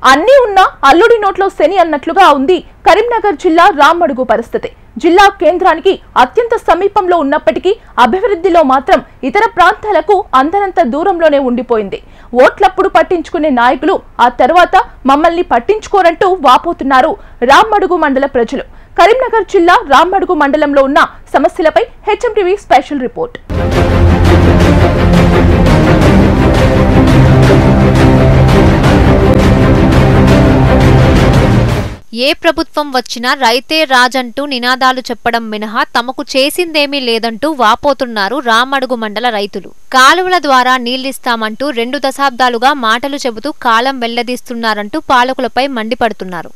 అన్నీ ఉన్నా అల్లుడి నోట్లో శని అన్నట్లుగా ఉంది కరీంనగర్ జిల్లా రామడుగు పరిస్థితి. జిల్లా కేంద్రానికి అత్యంత సమీపంలో ఉన్నప్పటికీ అభివృద్ధిలో మాత్రం ఇతర ప్రాంతాలకు అందనంత దూరంలోనే ఉండిపోయింది. ఓట్లప్పుడు పట్టించుకునే నాయకులు ఆ తర్వాత మమ్మల్ని పట్టించుకోరంటూ వాపోతున్నారు రామడుగు మండల ప్రజలు. కరీంనగర్ జిల్లా రామడుగు మండలంలో ఉన్న సమస్యలపై హెచ్ఎంటీవీ స్పెషల్ రిపోర్ట్. ఏ ప్రభుత్వం వచ్చినా రైతే రాజంటూ నినాదాలు చెప్పడం మినహా తమకు చేసిందేమీ లేదంటూ వాపోతున్నారు రామడుగు మండల రైతులు. కాలువల ద్వారా నీళ్లిస్తామంటూ 2 దశాబ్దాలుగా మాటలు చెబుతూ కాలం వెళ్లదీస్తున్నారంటూ పాలకులపై మండిపడుతున్నారు.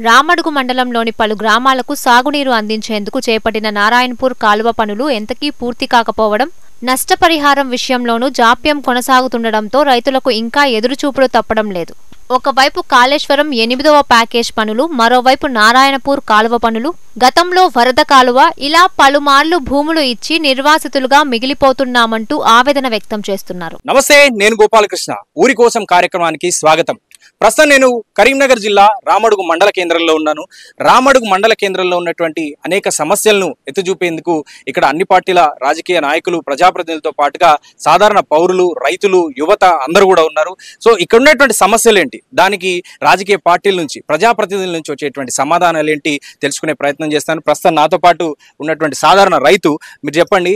రామడుగు మండలంలోని పలు గ్రామాలకు సాగునీరు అందించేందుకు చేపట్టిన నారాయణపూర్ కాలువ పనులు ఎంతకీ పూర్తి కాకపోవడం, నష్టపరిహారం విషయంలోనూ జాప్యం కొనసాగుతుండటంతో రైతులకు ఇంకా ఎదురుచూపులు తప్పడం లేదు. ఒకవైపు కాళేశ్వరం 8వ ప్యాకేజ్ పనులు, మరోవైపు నారాయణపూర్ కాలువ పనులు, గతంలో వరద కాలువ, ఇలా పలుమార్లు భూములు ఇచ్చి నిర్వాసితులుగా మిగిలిపోతున్నామంటూ ఆవేదన వ్యక్తం చేస్తున్నారు. నమస్తే, నేను గోపాలకృష్ణ. ఊరి కోసం కార్యక్రమానికి స్వాగతం. ప్రస్తుతం నేను కరీంనగర్ జిల్లా రామడుగు మండల కేంద్రంలో ఉన్నాను. రామడుగు మండల కేంద్రంలో ఉన్నటువంటి అనేక సమస్యలను ఎత్తుచూపేందుకు ఇక్కడ అన్ని పార్టీల రాజకీయ నాయకులు, ప్రజాప్రతినిధులతో పాటుగా సాధారణ పౌరులు, రైతులు, యువత అందరూ కూడా ఉన్నారు. సో ఇక్కడ ఉన్నటువంటి సమస్యలు ఏంటి, దానికి రాజకీయ పార్టీల నుంచి, ప్రజాప్రతినిధుల నుంచి వచ్చేటువంటి సమాధానాలు ఏంటి తెలుసుకునే ప్రయత్నం చేస్తాను. ప్రస్తుతం నాతో పాటు ఉన్నటువంటి సాధారణ రైతు, మీరు చెప్పండి,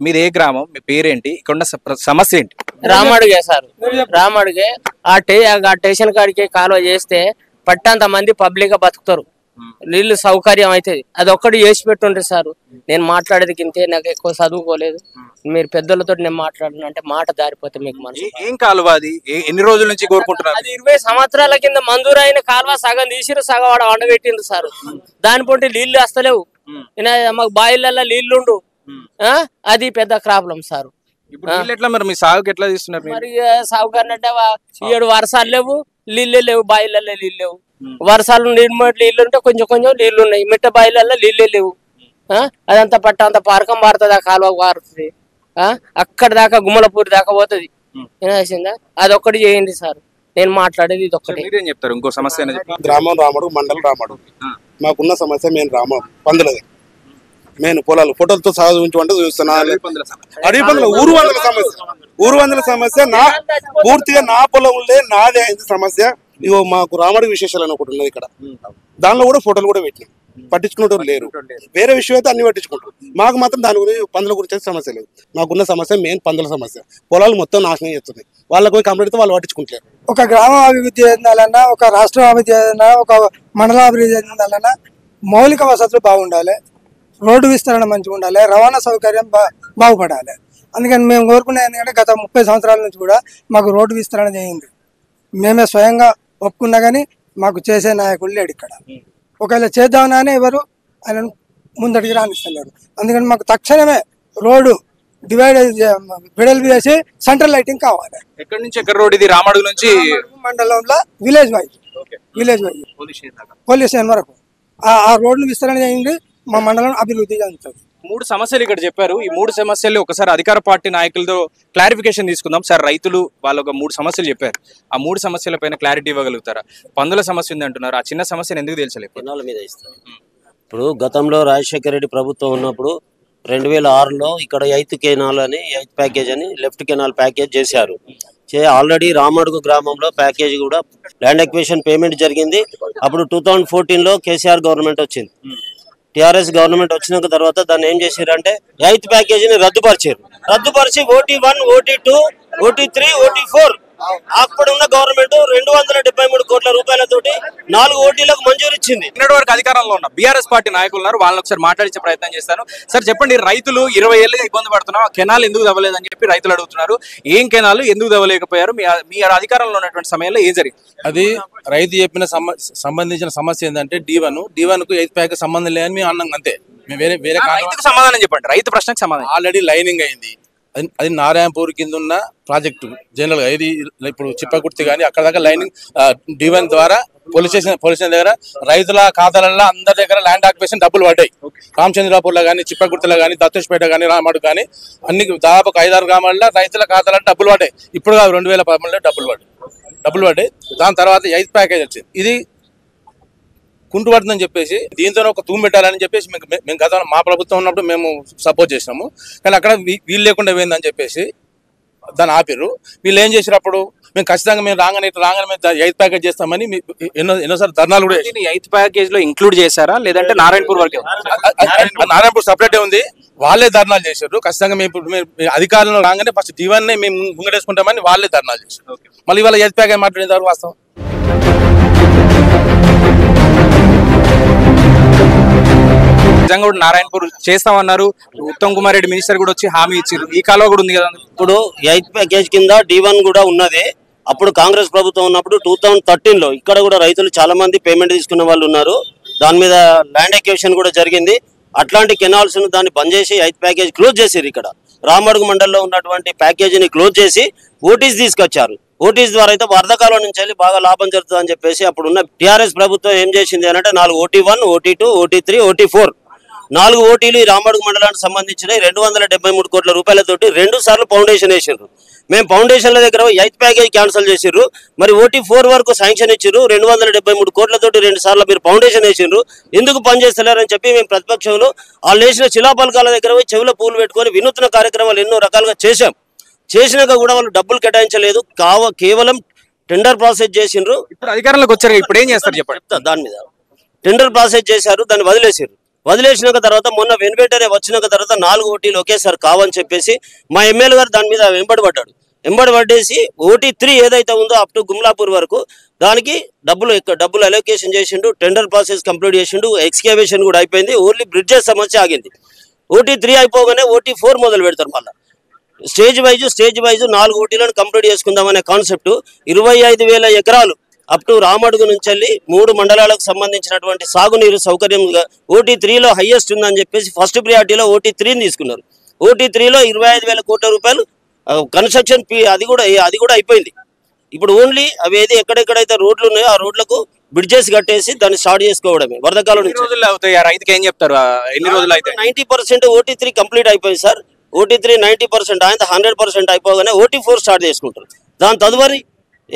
మీది ఏ గ్రామం, మీ పేరేంటి, ఇక్కడ ఉన్న సమస్య ఏంటి? రామడుగే సార్, రామడుగే. ఆ స్టేషన్ కాడికి కాలువ చేస్తే పట్టంత మంది పబ్లిక్ గా బతుకుతారు, నీళ్లు సౌకర్యం అవుతుంది. అది ఒక్కటి చేసి పెట్టుంటే సార్. నేను మాట్లాడేది కింతే, నాకు ఎక్కువ చదువుకోలేదు. మీరు పెద్దలతో నేను మాట్లాడినంటే మాట దారిపోతే మీకు మనసు. ఏం కాలువ అది? ఎన్ని రోజుల నుంచి కోరుకుంటున్నారు? అది 20 సంవత్సరాల కింద మంజూరు అయిన కాలువ. సగం తీసిరు, సగం వాడ వండబెట్టిండ్రు సార్. దాని పొంటి నీళ్లు వస్తలేవు, మాకు బాయిలల్లో నీళ్లుండు. అది పెద్ద ప్రాబ్లం సార్. మరి మీ సాగుకి ఎట్లా తీస్తున్నారు? మరి సాగు అంటే 7 వర్షాలు లేవు, నీళ్ళే లేవు, బాయిలల్లో నీళ్ళు లేవు. వర్షాలు నీళ్ళు ఉంటే కొంచెం కొంచెం నీళ్లు ఉన్నాయి, మిట్ట బాయిలల్లో నీళ్ళే లేవు. అదంతా పట్ట అంత పారకం పారుతుంది, ఆ కాలువ పారుతుంది. అక్కడ దాకా గుమ్మలపూరి దాకా పోతుంది. ఏమేసిందా? అదొక్కటి చేయండి సార్. నేను మాట్లాడేది ఇది ఒక్కటి. చెప్తారు ఇంకో సమస్య. గ్రామం రామడుగు, మండలం రామడుగు. మాకున్న సమస్య మెయిన్ పందులది. మెయిన్ పొలాలు ఫోటోలతో సాధించుకుంటూ చూస్తున్నా. అడవి పందుల ఊరు వందల సమస్య పూర్తిగా నా పొలంలో నాదే అయింది సమస్య. ఇగో మాకు రామడుగు విశేషాలు అని ఒకటి ఉన్నది ఇక్కడ, దానిలో కూడా ఫోటోలు కూడా పెట్టినాం. పట్టించుకునేటోళ్ళు లేరు. వేరే విషయం అయితే అన్ని పట్టించుకుంటారు. మాకు మాత్రం దాని గురించి పందుల గురించి సమస్య లేదు. మాకున్న సమస్య మెయిన్ పందుల సమస్య. పొలాలు మొత్తం నాశనం చేస్తున్నాయి. వాళ్ళకు కంప్లీట్ అయితే వాళ్ళు పట్టించుకుంటారు. ఒక గ్రామం అభివృద్ధి చెందాలన్నా, ఒక రాష్ట్రం అభివృద్ధి చెందాలన్నా, ఒక మండలం అభివృద్ధి చెందాలన్నా మౌలిక వసతులు బాగుండాలి, రోడ్డు విస్తరణ మంచిగా ఉండాలి, రవాణా సౌకర్యం బాగుపడాలి. అందుకని మేము కోరుకునేది ఏంటంటే గత 30 సంవత్సరాల నుంచి కూడా మాకు రోడ్డు విస్తరణ చేయండి. మేమే స్వయంగా ఒప్పుకున్నా కానీ మాకు చేసే నాయకులు లేడు ఇక్కడ. ఒకవేళ చేద్దామని ఎవరు ఆయన ముందడికి రానిస్తున్నారు. అందుకని మాకు తక్షణమే రోడ్డు విడల్ చేసి సెంట్రల్ లైటింగ్ కావాలి. ఎక్కడి నుంచి ఎక్కడ రోడ్ ఇది? రామడుగు నుంచి మండలంలో విలేజ్ వైజ్ పోలీస్ స్టేషన్ వరకు ఆ రోడ్డు విస్తరణ చేయండి. మా మండలం అభివృద్ధి చెందుతుంది. 3 సమస్యలు ఇక్కడ చెప్పారు. ఈ 3 సమస్యలు ఒకసారి అధికార పార్టీ నాయకులతో క్లారిఫికేషన్ తీసుకుందాం. సార్, రైతులు వాళ్ళు ఒక 3 సమస్యలు చెప్పారు. ఆ 3 సమస్యల పైన క్లారిటీ ఇవ్వగలుగుతారా? పందుల సమస్య ఉంది అంటున్నారు, ఆ చిన్న సమస్యను ఎందుకు తెలుసలేదు? కెనాల మీద ఇస్తాం. ఇప్పుడు గతంలో రాజశేఖర రెడ్డి ప్రభుత్వం ఉన్నప్పుడు 2006లో ఇక్కడ 8th కెనాల్ అని 8th ప్యాకేజ్ అని లెఫ్ట్ కెనాల్ ప్యాకేజ్ చేశారు. ఆల్రెడీ రామడుగు గ్రామంలో ప్యాకేజ్ కూడా ల్యాండ్ ఎక్విజిషన్ పేమెంట్ జరిగింది. అప్పుడు 2014లో కేసీఆర్ గవర్నమెంట్ వచ్చింది. టిఆర్ఎస్ గవర్నమెంట్ వచ్చిన తర్వాత దాన్ని ఏం చేశారంటే 8th ప్యాకేజీని రద్దుపరిచి OT1, OT2, OT3, OT4 అప్పుడున్న గవర్నమెంట్ 273 కోట్ల రూపాయలతోటి 4 ఓటీలకు మంజూరు ఇచ్చింది. ఇన్నటి వరకు అధికారంలో ఉన్న బీఆర్ఎస్ పార్టీ నాయకులు ఉన్నారు, వాళ్ళని ఒకసారి మాట్లాడించే ప్రయత్నం చేస్తాను. సార్ చెప్పండి, రైతులు 20 ఏళ్ళుగా ఇబ్బంది పడుతున్నాం, కెనాల్ ఎందుకు దవ్వలేదని చెప్పి రైతులు అడుగుతున్నారు. ఏం కెనాల్ ఎందుకు దవ్వలేకపోయారు? మీ అధికారంలో ఉన్నటువంటి సమయంలో ఏం జరిగింది? అది రైతు చెప్పిన సంబంధించిన సమస్య ఏంటంటే D1 కు 8th ప్యాకేజ్ సంబంధం లేదని మేము అన్నాం. అంతే. వేరే సమాధానం చెప్పండి, రైతు ప్రశ్నకు సమాధానం. ఆల్రెడీ లైనింగ్ అయింది. అది నారాయణపూర్ కింద ఉన్న ప్రాజెక్టు జనరల్ గా. ఇది ఇప్పుడు చిప్పకుర్తి కానీ అక్కడ దాకా లైనింగ్ D1 ద్వారా పోలీస్ స్టేషన్ దగ్గర రైతుల ఖాతాలలో అందరి దగ్గర ల్యాండ్ ఆక్యుపేషన్ డబ్బులు పడ్డాయి. రామచంద్రాపూర్లో కానీ, చిప్పకుర్తిలో కానీ, దత్తేశ్పేట కానీ, రామడు కానీ అన్ని దాదాపు 5-6 గ్రామాల్లో రైతుల ఖాతాలలో డబ్బులు పడ్డాయి. ఇప్పుడు 2013లో డబ్బులు డబ్బులు పడ్డాయి. దాని తర్వాత 8th ప్యాకేజ్ వచ్చింది. ఇది కుంటు పడుతుందని చెప్పేసి దీంతో ఒక తూము పెట్టాలని చెప్పేసి మేము గతంలో మా ప్రభుత్వం ఉన్నప్పుడు మేము సపోర్ట్ చేసినాము. కానీ అక్కడ వీలు లేకుండా పోయిందని చెప్పేసి దాన్ని ఆపిర్రు. వీళ్ళు ఏం చేసినప్పుడు మేము ఖచ్చితంగా మేము రాగానే మేము 8th ప్యాకేజ్ చేస్తామని ఎన్నోసార్లు ధర్నాలు కూడా 8th ప్యాకేజ్ లో ఇంక్లూడ్ చేశారా లేదంటే నారాయణపూర్ వరకే? నారాయణపూర్ సపరేటే ఉంది. వాళ్ళే ధర్నాలు చేశారు. ఖచ్చితంగా మేము అధికారంలో రాగానే ఫస్ట్ D1 మేము ముంగడేసుకుంటామని వాళ్ళే ధర్నాలు చేశారు. మళ్ళీ వాళ్ళ 8th ప్యాకేజ్ మాట్లాడిన తర్వాత వాస్తవం. నిజంగా కూడా నారాయణపూర్ చేస్తామన్నారు. ఉత్తమ్ కుమార్ రెడ్డి మినిస్టర్ కూడా వచ్చి హామీ ఇచ్చారు. ఈ కాలువ కూడా ఉంది కదా. ఇప్పుడు 8th ప్యాకేజ్ కింద D1 కూడా ఉన్నది. అప్పుడు కాంగ్రెస్ ప్రభుత్వం ఉన్నప్పుడు 2013లో ఇక్కడ కూడా రైతులు చాలా మంది పేమెంట్ తీసుకున్న వాళ్ళు ఉన్నారు. దాని మీద ల్యాండ్ ఎక్విజిషన్ కూడా జరిగింది. అట్లాంటి కెనాల్స్ ను దాన్ని బంద్ చేసి 8th ప్యాకేజ్ క్లోజ్ చేశారు. ఇక్కడ రామడుగు మండలంలో ఉన్నటువంటి ప్యాకేజీని క్లోజ్ చేసి ఓటీస్ తీసుకొచ్చారు. ఓటీస్ ద్వారా అయితే వరదకాలం నుంచి వెళ్ళి బాగా లాభం జరుగుతుంది అని చెప్పేసి అప్పుడున్న టీఆర్ఎస్ ప్రభుత్వం ఏం చేసింది అంటే 4 OT1, OT2, OT3, OT4 4 ఓటీలు ఈ రామడుగు మండలానికి సంబంధించిన 273 కోట్ల రూపాయలతోటి 2 సార్లు ఫౌండేషన్ వేసారు. మేము ఫౌండేషన్ల దగ్గర 8th ప్యాకేజ్ క్యాన్సిల్ చేసిర్రు. మరి OT4 వరకు శాంక్షన్ ఇచ్చారు. 273 కోట్లతోటి 2 సార్లు మీరు ఫౌండేషన్ వేసిండ్రు. ఎందుకు పనిచేస్తలేరని చెప్పి మేము ప్రతిపక్షంలో వాళ్ళు వేసిన శిలాపలకాల దగ్గర పోయి చెవుల పూలు పెట్టుకొని వినూత్న కార్యక్రమాలు ఎన్నో రకాలుగా చేశాం. చేసినాక కూడా వాళ్ళు డబ్బులు కేటాయించలేదు. కేవలం టెండర్ ప్రాసెస్ చేసిండ్రు. ఇప్పుడు అధికారంలోకి వచ్చారు. ఇప్పుడు ఏం చేస్తారు చెప్పండి. దాని మీద టెండర్ ప్రాసెస్ చేశారు. దాన్ని వదిలేసారు. వదిలేసినాక తర్వాత మొన్న వెనుబెట్టరే వచ్చినాక తర్వాత 4 ఓటీలు ఒకేసారి కావని చెప్పేసి మా ఎమ్మెల్యే గారు దాని మీద వెంబడబడ్డేసి OT3 ఏదైతే ఉందో అప్ టు గుమ్లాపూర్ వరకు దానికి డబ్బులు అలోకేషన్ చేసిండు. టెండర్ ప్రాసెస్ కంప్లీట్ చేసిండు. ఎక్స్కేవేషన్ కూడా అయిపోయింది. ఓన్లీ బ్రిడ్జెస్ సమస్య ఆగింది. OT3 అయిపోగానే OT4 మొదలు పెడతారు. మళ్ళీ స్టేజ్ వైజ్ 4 ఓటీలను కంప్లీట్ చేసుకుందామనే కాన్సెప్ట్ 25,000 ఎకరాలు అప్ టు రామడుగు నుంచి వెళ్ళి 3 మండలాలకు సంబంధించినటువంటి సాగునీరు సౌకర్యం OT3లో హైయెస్ట్ ఉందని చెప్పేసి ఫస్ట్ ప్రియారిటీలో OT3ని తీసుకున్నారు. OT3లో 25,000 కోట్ల రూపాయలు కన్స్ట్రక్షన్ అది కూడా అయిపోయింది. ఇప్పుడు ఓన్లీ అవి ఏది ఎక్కడెక్కడైతే రోడ్లు ఉన్నాయో ఆ రోడ్లకు బ్రిడ్జెస్ కట్టేసి దాన్ని స్టార్ట్ చేసుకోవడమే. వరదకాలం నుంచి రైతుకి ఏం చెప్తారు? ఎన్ని రోజులు అయితే 90% OT3 కంప్లీట్ అయిపోయింది సార్. OT3 90% ఆయన 100% అయిపోగానే OT4 స్టార్ట్ చేసుకుంటారు. దాని తదుపరి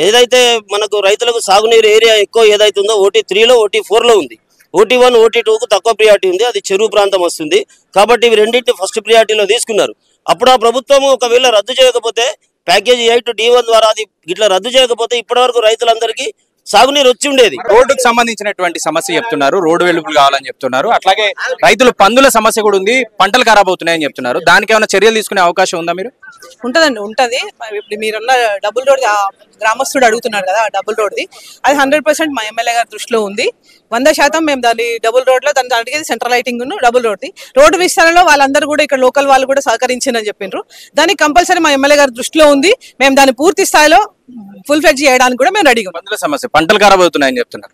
ఏదైతే మనకు రైతులకు సాగునీరు ఏరియా ఎక్కువ ఏదైతే ఉందో OT3లో OT4లో ఉంది. OT1 OT2కు తక్కువ ప్రియారిటీ ఉంది. అది చెరువు ప్రాంతం వస్తుంది కాబట్టి ఇవి రెండింటిని ఫస్ట్ ప్రియారిటీలో తీసుకున్నారు. అప్పుడు ఆ ప్రభుత్వం ఒకవేళ రద్దు చేయకపోతే ప్యాకేజీ 8 D1 ద్వారా అది ఇట్లా రద్దు చేయకపోతే ఇప్పటివరకు రైతులందరికీ సాగునీరు వచ్చి ఉండేది. రోడ్డుకు సంబంధించినటువంటి సమస్య చెప్తున్నారు. రోడ్డు వెలుపులు కావాలని చెప్తున్నారు. అట్లాగే రైతులు పందుల సమస్య కూడా ఉంది. పంటలు ఖరాబ్ అవుతున్నాయని చెప్తున్నారు. దానికి ఏమైనా చర్యలు తీసుకునే అవకాశం ఉందా? మీరు ఉంటది. ఇప్పుడు మీరున్న డబుల్ రోడ్ గ్రామస్తుడు అడుగుతున్నారు కదా, డబుల్ రోడ్ది అది 100% మా ఎమ్మెల్యే గారి దృష్టిలో ఉంది. 100% మేము దాని డబుల్ రోడ్ లో దాన్ని అడిగేది సెంట్రల్ లైటింగ్ డబుల్ రోడ్ది. రోడ్డు విస్తరణలో వాళ్ళందరూ కూడా ఇక్కడ లోకల్ వాళ్ళు కూడా సహకరించిందని చెప్పిండ్రు. దానికి కంపల్సరీ మా ఎమ్మెల్యే గారి దృష్టిలో ఉంది. మేము దాన్ని పూర్తి స్థాయిలో ఫుల్ ఫ్లెడ్జ్ చేయడానికి కూడా మేము రెడీగా. పందుల సమస్య, పంటలు ఖరాబ్ అవుతున్నాయని చెప్తున్నారు.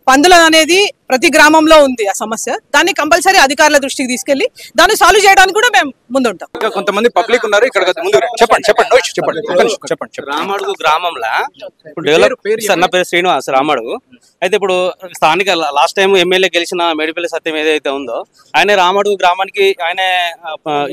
పందులు అనేది ప్రతి గ్రామంలో ఉంది ఆ సమస్య. దాన్ని కంపల్సరీ అధికారుల దృష్టికి తీసుకెళ్లి దాన్ని సాల్వ్ చేయడానికి కూడా మేము ముందుంటాం. ఇంకా కొంతమంది పబ్లిక్ ఉన్నారు ఇక్కడ. చెప్పండి. రామడుగు గ్రామంలో నా పేరు శ్రీనివాస్. రామడుగు అయితే ఇప్పుడు స్థానిక లాస్ట్ టైం ఎమ్మెల్యే గెలిచిన మేడిపల్లి సత్యం ఏదైతే ఉందో ఆయన రామడుగు గ్రామానికి ఆయన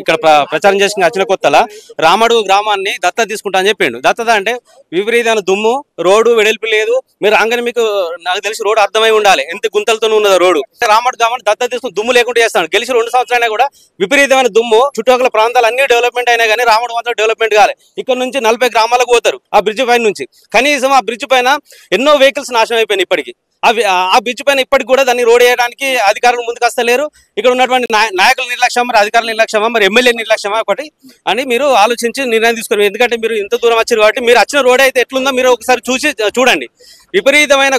ఇక్కడ ప్రచారం చేసి వచ్చిన కొత్తలా రామడుగు గ్రామాన్ని దత్తత తీసుకుంటా అని చెప్పిండు. దత్తత అంటే విపరీతమైన దుమ్ము, రోడ్డు వెడల్పు లేదు. మీరు రాగానే మీకు నాకు తెలిసి రోడ్డు అర్థమై ఉండాలి ఎంత గుంతలతో ఉన్నది రోడ్డు. రామడుగు గ్రామాన్ని దత్తత తీసుకుని దుమ్ము లేకుండా చేస్తాడు. గెలిచి 2 సంవత్సరాలైనా కూడా విపరీతమైన దుమ్ము. చుట్టుపక్కల ప్రాంతాలు అన్ని డెవలప్మెంట్ అయినా కానీ రామడుగు మాత్రం డెవలప్మెంట్ కాలే. ఇక్కడ నుంచి 40 గ్రామాలకు పోతారు ఆ బ్రిడ్జ్ పైన నుంచి. కనీసం ఆ బ్రిడ్జ్ పైన ఎన్నో వెహికల్స్ నాశనం అయిపోయినాయి. ఇప్పటికి ఆ బ్రిడ్జ్ పైన ఇప్పటికి కూడా దాన్ని రోడ్ వేయడానికి అధికారులు ముందుకు వస్తలేరు. ఇక్కడ ఉన్నటువంటి నాయకుల నిర్లక్ష్యం, మరి అధికారుల నిర్లక్ష్యమా, మరి ఎమ్మెల్యే నిర్లక్ష్యమా ఒకటి అని మీరు ఆలోచించి నిర్ణయం తీసుకోరు. ఎందుకంటే మీరు ఇంత దూరం వచ్చారు కాబట్టి మీరు వచ్చిన రోడ్ అయితే ఎట్లుందో మీరు ఒకసారి చూడండి. విపరీతమైన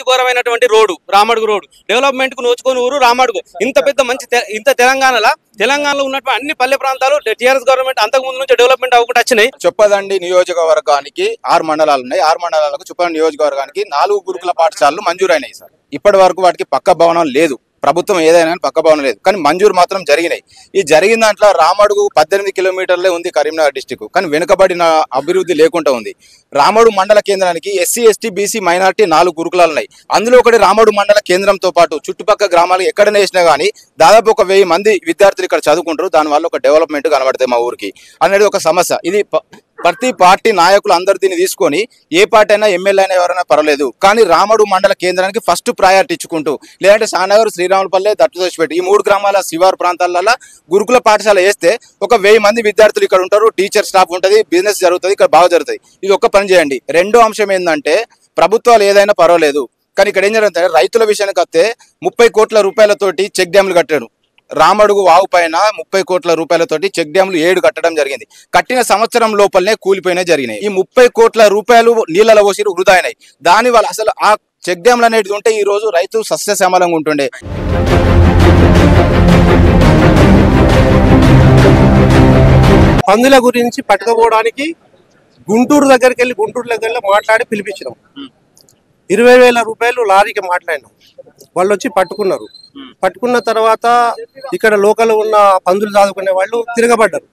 ఘోరమైనటువంటి రోడ్డు రామడుగు రోడ్డు. డెవలప్మెంట్ కు నోచుకొని ఊరు రామడుగు. ఇంత పెద్ద మంచి ఇంత తెలంగాణలో ఉన్నటువంటి అన్ని పల్లె ప్రాంతాలు టీఆర్ఎస్ గవర్నమెంట్ అంతకు ముందు నుంచి డెవలప్మెంట్ అవ్వకుండా వచ్చినాయి. చొప్పదండి నియోజకవర్గానికి 6 మండలాలు ఉన్నాయి. 6 మండలాలకు చొప్పదండి నియోజకవర్గానికి 4 గురుకుల పాఠశాలలు మంజూరైనాయి సార్. ఇప్పటి వరకు వాటికి పక్క భవనం లేదు. ప్రభుత్వం ఏదైనా పక్క భవనం లేదు, కానీ మంజూరు మాత్రం జరిగినాయి. ఈ జరిగిన దాంట్లో రామడుగు 18 కిలోమీటర్లే ఉంది కరీంనగర్ డిస్టిక్, కానీ వెనుకబడిన అభివృద్ధి లేకుండా ఉంది. రామడుగు మండల కేంద్రానికి SC ST BC మైనార్టీ 4 గురుకులాలు ఉన్నాయి. అందులో ఒకటి రామడుగు మండల కేంద్రంతో పాటు చుట్టుపక్కల గ్రామాలు ఎక్కడనే వేసినా కానీ దాదాపు ఒక 1000 మంది విద్యార్థులు ఇక్కడ చదువుకుంటారు. దానివల్ల ఒక డెవలప్మెంట్ కనబడుతుంది మా ఊరికి అనేది ఒక సమస్య. ఇది ప్రతి పార్టీ నాయకులు అందరు దీన్ని తీసుకొని ఏ పార్టీ అయినా ఎమ్మెల్యే అయినా ఎవరైనా పర్వాలేదు, కానీ రామడుగు మండల కేంద్రానికి ఫస్ట్ ప్రయారిటీ ఇచ్చుకుంటూ, లేదంటే సానగర్, శ్రీరాములపల్లె, దట్టుదోసిపేట ఈ 3 గ్రామాల శివారు ప్రాంతాలలో గురుకుల పాఠశాల వేస్తే ఒక 1000 మంది విద్యార్థులు ఇక్కడ ఉంటారు, టీచర్ స్టాఫ్ ఉంటుంది, బిజినెస్ జరుగుతుంది, ఇక్కడ బాగా జరుగుతుంది. ఇది ఒక్క పని చేయండి. రెండో అంశం ఏంటంటే ప్రభుత్వాలు ఏదైనా పర్వాలేదు, కానీ ఇక్కడ ఏం జరుగుతుంది, రైతుల విషయానికి వస్తే 30 కోట్ల రూపాయలతోటి చెక్ డ్యామ్లు కట్టాడు. రామడుగు వాగు పైన 30 కోట్ల రూపాయలతోటి చెక్ డ్యామ్లు 7 కట్టడం జరిగింది. కట్టిన సంవత్సరం లోపలనే కూలిపోయినా జరిగినాయి. ఈ 30 కోట్ల రూపాయలు నీళ్ళలో పోసి వృధా అయినాయి. దాని వల్ల అసలు ఆ చెక్ డ్యామ్లు అనేది ఉంటే ఈ రోజు రైతు సస్యశ్యామలంగా ఉంటుండే. పందుల గురించి పట్టుకోవడానికి గుంటూరు దగ్గరికి వెళ్ళి మాట్లాడి పిలిపించినాం. 20,000 రూపాయలు లారీకి మాట్లాడినాం. వాళ్ళు వచ్చి పట్టుకున్నారు. పట్టుకున్న తర్వాత ఇక్కడ లోకల్ ఉన్న పందులు దాదుకునే వాళ్ళు తిరగబడ్డారు.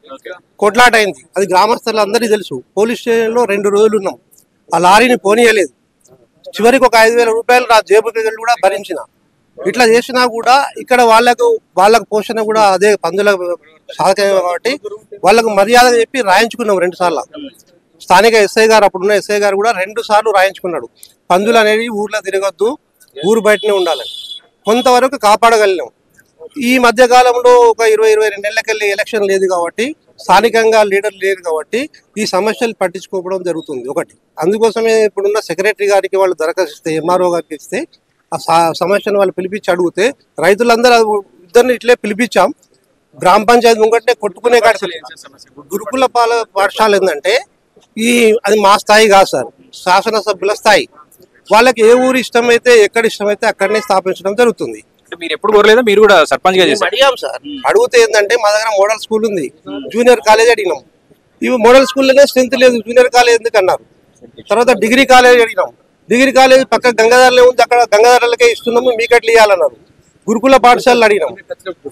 కొట్లాట అయింది. అది గ్రామస్తులు అందరికీ తెలుసు. పోలీస్ స్టేషన్లో 2 రోజులు ఉన్నాం. ఆ లారీని పోనీయలేదు. చివరికి ఒక 5,000 రూపాయలు నా జేబు కూడా భరించిన. ఇట్లా చేసినా కూడా ఇక్కడ వాళ్ళకు పోషణ కూడా అదే పందుల సాధకమే కాబట్టి వాళ్ళకు మర్యాద చెప్పి రాయించుకున్నాం 2 సార్లు. స్థానిక ఎస్ఐ గారు, అప్పుడున్న ఎస్ఐ గారు కూడా 2 సార్లు రాయించుకున్నాడు. పందులు అనేవి ఊర్లో తిరగొద్దు, ఊరు బయటనే ఉండాలని. కొంతవరకు కాపాడగలిగినాం. ఈ మధ్య కాలంలో ఒక 20-22 నెలలకెళ్ళి ఎలక్షన్ లేదు కాబట్టి, స్థానికంగా లీడర్ లేరు కాబట్టి ఈ సమస్యలు పట్టించుకోవడం జరుగుతుంది. ఒకటి అందుకోసమే ఇప్పుడున్న సెక్రటరీ గారికి వాళ్ళు దరఖాస్తు ఇస్తే, ఎంఆర్ఓ గారికి ఇస్తే ఆ సమస్యను వాళ్ళు పిలిపించి అడిగితే రైతులందరూ ఇద్దరిని ఇట్లే పిలిపించాం. గ్రామ పంచాయతీ ముంగట్నే కొట్టుకునే కాదు. గురుకుల పాఠశాల ఏంటంటే అది మా స్థాయి కాదు సార్, శాసనసభ్యుల స్థాయి. వాళ్ళకి ఏ ఊరు ఇష్టమైతే, ఎక్కడ ఇష్టమైతే అక్కడనే స్థాపించడం జరుగుతుంది. మీరు ఎప్పుడు కోరలేదా? మీరు కూడా సర్పంచ్ గా అడిగాం సార్. అడిగితే ఏంటంటే మా దగ్గర మోడల్ స్కూల్ ఉంది, జూనియర్ కాలేజ్ అడిగినాం. ఇవి మోడల్ స్కూల్లోనే స్ట్రెంత్ లేదు, జూనియర్ కాలేజ్ ఎందుకు అన్నారు. తర్వాత డిగ్రీ కాలేజ్ అడిగినాం. డిగ్రీ కాలేజ్ పక్క గంగాధరలో ఉంది, అక్కడ గంగాధరలకే ఇస్తున్నాము, మీకట్లు ఇవ్వాలన్నారు. గురుకుల పాఠశాలలు అడిగినాం.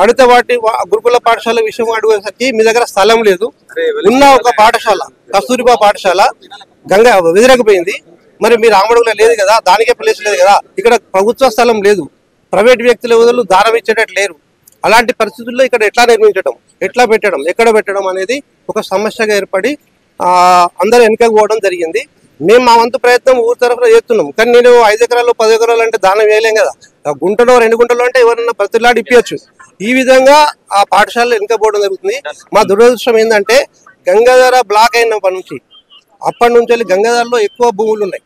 అడిగితే గురుకుల పాఠశాల విషయం అడిగేసరికి మీ దగ్గర స్థలం లేదు. ఉన్న ఒక పాఠశాల కస్తూరిబా పాఠశాల వెదిరకపోయింది. మరి మీరు రామడుగులో లేదు కదా, దానికే ప్లేస్ లేదు కదా, ఇక్కడ ప్రభుత్వ స్థలం లేదు, ప్రైవేట్ వ్యక్తుల వదలు దారం ఇచ్చేటట్టు లేరు. అలాంటి పరిస్థితుల్లో ఇక్కడ ఎట్లా నిర్మించడం, ఎట్లా పెట్టడం, ఎక్కడ పెట్టడం అనేది ఒక సమస్యగా ఏర్పడి అందరూ వెనుకకు పోవడం జరిగింది. మేము మా వంతు ప్రయత్నం ఊరి తరఫున చేస్తున్నాం. కానీ నేను 5 ఎకరాలు 10 ఎకరాలు అంటే దానం వేయలేం కదా. గుంటలో 2 గుంటలు అంటే ఎవరన్నా ప్రతిలాడి ఇప్పించచ్చు. ఈ విధంగా ఆ పాఠశాలలో వెనుకపోవడం జరుగుతుంది. మా దురదృష్టం ఏంటంటే గంగాధర బ్లాక్ అయినప్పటి నుంచి అప్పటి నుంచి గంగాధరలో ఎక్కువ భూములు ఉన్నాయి,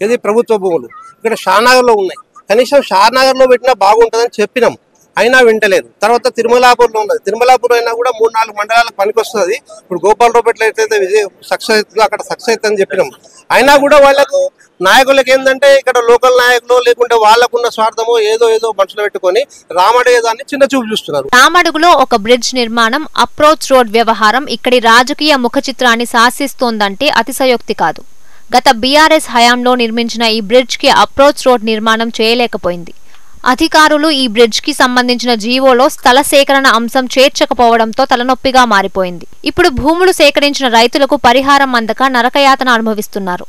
ఇది ప్రభుత్వ భూములు. ఇక్కడ షానగర్లో ఉన్నాయి. కనీసం షానగర్లో పెట్టినా బాగుంటుందని చెప్పినాం, అయినా వింటలేదు. తర్వాత తిరుమలాపూర్లో ఉన్నది. తిరుమలాపూర్ అయినా కూడా 3-4 మండలాలకు పనికొస్తుంది. ఇప్పుడు గోపాలరావుపేటలో అయితే విజయ్ సక్సెస్ అవుతుందో అక్కడ సక్సెస్ అవుతుందని చెప్పినాం. అయినా కూడా వాళ్ళకు నాయకులకు ఏంటంటే ఇక్కడ లోకల్ నాయకులు లేకుంటే వాళ్ళకున్న స్వార్థమో ఏదో మనసులో పెట్టుకొని రామడుగు దాన్ని చిన్న చూపు చూస్తున్నారు. రామడుగులో ఒక బ్రిడ్జ్ నిర్మాణం, అప్రోచ్ రోడ్ వ్యవహారం ఇక్కడి రాజకీయ ముఖ చిత్రాన్ని శాసిస్తోందంటే అతిశయోక్తి కాదు. గత బీఆర్ఎస్ హయాంలో నిర్మించిన ఈ బ్రిడ్జ్ కి అప్రోచ్ రోడ్ నిర్మాణం చేయలేకపోయింది. అధికారులు ఈ బ్రిడ్జ్ కి సంబంధించిన జీవోలో స్థల సేకరణ అంశం చేర్చకపోవడంతో తలనొప్పిగా మారిపోయింది. ఇప్పుడు భూములు సేకరించిన రైతులకు పరిహారం అందక నరకయాతన అనుభవిస్తున్నారు.